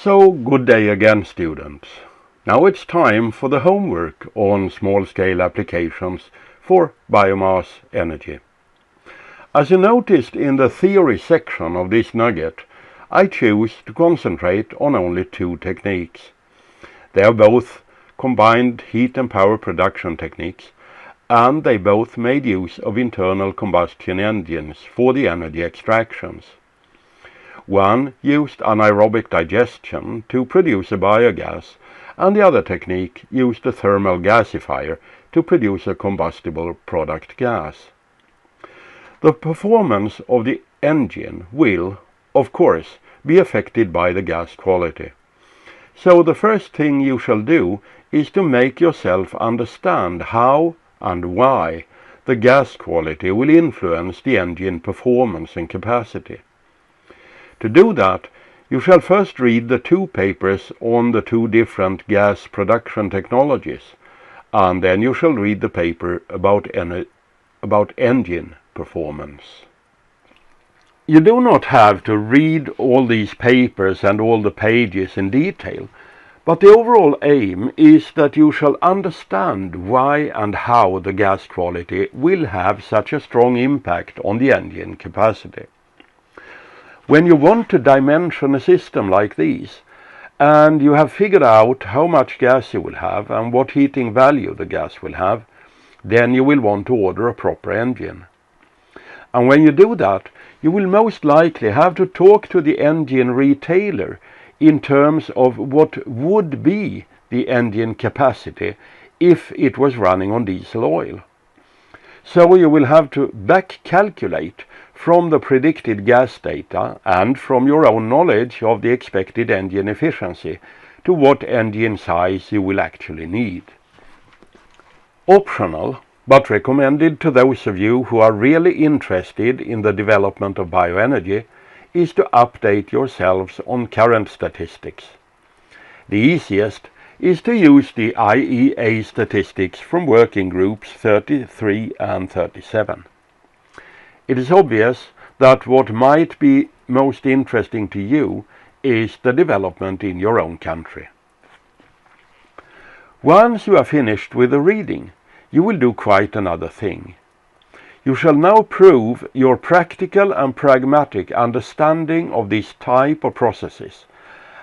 So, good day again, students. Now it's time for the homework on small-scale applications for biomass energy. As you noticed in the theory section of this nugget, I choose to concentrate on only two techniques. They are both combined heat and power production techniques, and they both made use of internal combustion engines for the energy extractions. One used anaerobic digestion to produce a biogas, and the other technique used a thermal gasifier to produce a combustible product gas. The performance of the engine will, of course, be affected by the gas quality. So the first thing you shall do is to make yourself understand how and why the gas quality will influence the engine performance and capacity. To do that, you shall first read the two papers on the two different gas production technologies, and then you shall read the paper about engine performance. You do not have to read all these papers and all the pages in detail, but the overall aim is that you shall understand why and how the gas quality will have such a strong impact on the engine capacity. When you want to dimension a system like these, and you have figured out how much gas you will have and what heating value the gas will have, then you will want to order a proper engine. And when you do that, you will most likely have to talk to the engine retailer in terms of what would be the engine capacity if it was running on diesel oil. So you will have to back calculate from the predicted gas data and from your own knowledge of the expected engine efficiency to what engine size you will actually need. Optional, but recommended to those of you who are really interested in the development of bioenergy, is to update yourselves on current statistics. The easiest is to use the IEA statistics from working groups 33 and 37. It is obvious that what might be most interesting to you is the development in your own country. Once you are finished with the reading, you will do quite another thing. You shall now prove your practical and pragmatic understanding of this type of processes,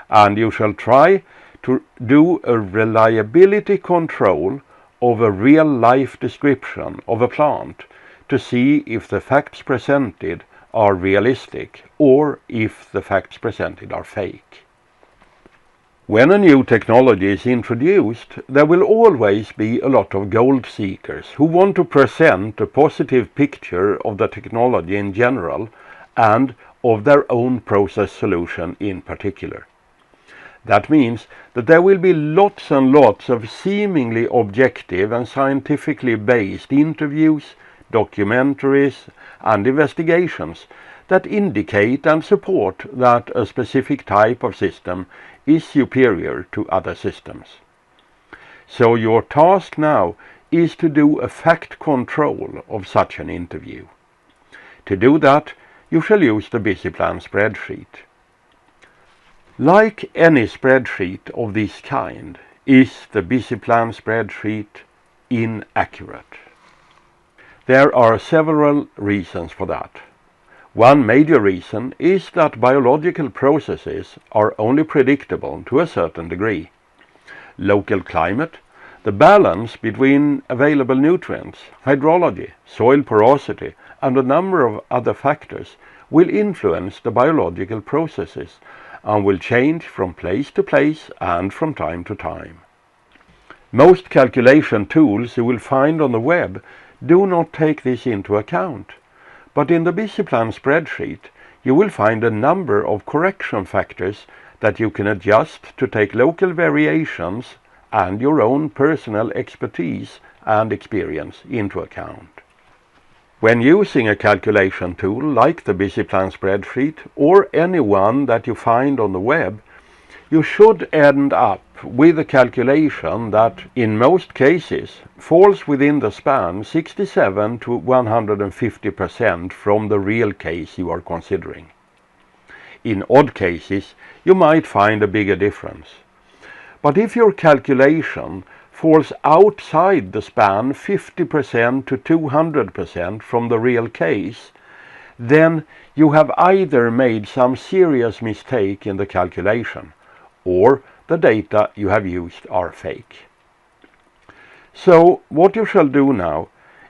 and you shall try to do a reliability control of a real-life description of a plant to see if the facts presented are realistic or if the facts presented are fake. When a new technology is introduced, there will always be a lot of gold seekers who want to present a positive picture of the technology in general and of their own process solution in particular. That means that there will be lots and lots of seemingly objective and scientifically based interviews, documentaries, and investigations that indicate and support that a specific type of system is superior to other systems. So your task now is to do a fact control of such an interview. To do that, you shall use the BusyPlan spreadsheet. Like any spreadsheet of this kind, is the BusyPlan spreadsheet inaccurate? There are several reasons for that. One major reason is that biological processes are only predictable to a certain degree. Local climate, the balance between available nutrients, hydrology, soil porosity, and a number of other factors will influence the biological processes and will change from place to place and from time to time. Most calculation tools you will find on the web do not take this into account, but in the BusyPlan spreadsheet you will find a number of correction factors that you can adjust to take local variations and your own personal expertise and experience into account. When using a calculation tool like the BusyPlan spreadsheet or any one that you find on the web, you should end up with a calculation that, in most cases, falls within the span 67 to 150% from the real case you are considering. In odd cases, you might find a bigger difference. But if your calculation falls outside the span 50% to 200% from the real case, then you have either made some serious mistake in the calculation, or the data you have used are fake. So what you shall do now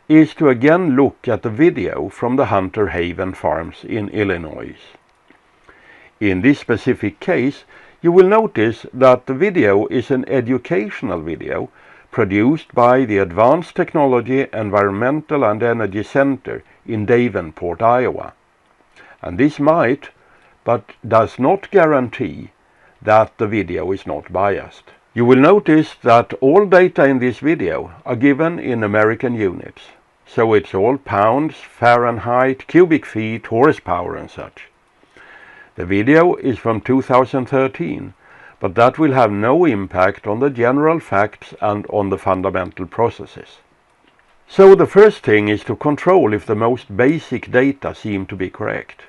is to again look at the video from the Hunter Haven farms in Illinois. In this specific case, you will notice that the video is an educational video produced by the Advanced Technology, Environmental and Energy Center in Davenport, Iowa. And this might, but does not guarantee, that the video is not biased. You will notice that all data in this video are given in American units. So it's all pounds, Fahrenheit, cubic feet, horsepower and such. The video is from 2013, but that will have no impact on the general facts and on the fundamental processes. So the first thing is to control if the most basic data seem to be correct.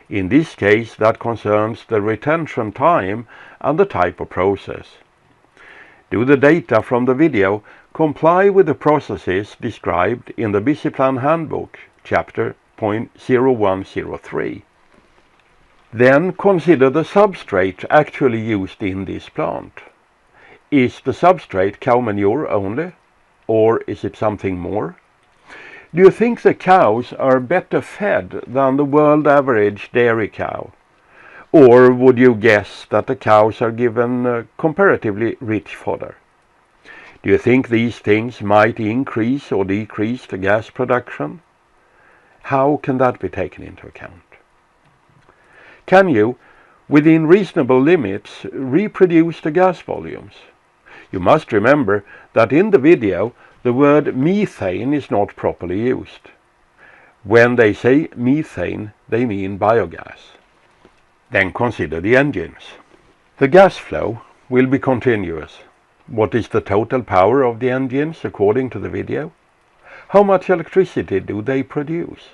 In this case, that concerns the retention time and the type of process. Do the data from the video comply with the processes described in the BusyPlan Handbook, chapter 0.0103? Then consider the substrate actually used in this plant. Is the substrate cow manure only, or is it something more? Do you think the cows are better fed than the world average dairy cow? Or would you guess that the cows are given comparatively rich fodder? Do you think these things might increase or decrease the gas production? How can that be taken into account? Can you, within reasonable limits, reproduce the gas volumes? You must remember that in the video the word methane is not properly used. When they say methane, they mean biogas. Then consider the engines. The gas flow will be continuous. What is the total power of the engines according to the video? How much electricity do they produce?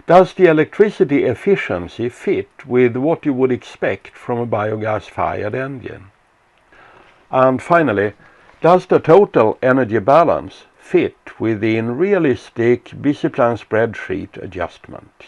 Does the electricity efficiency fit with what you would expect from a biogas-fired engine? And finally, does the total energy balance fit within realistic BusyPlan spreadsheet adjustments?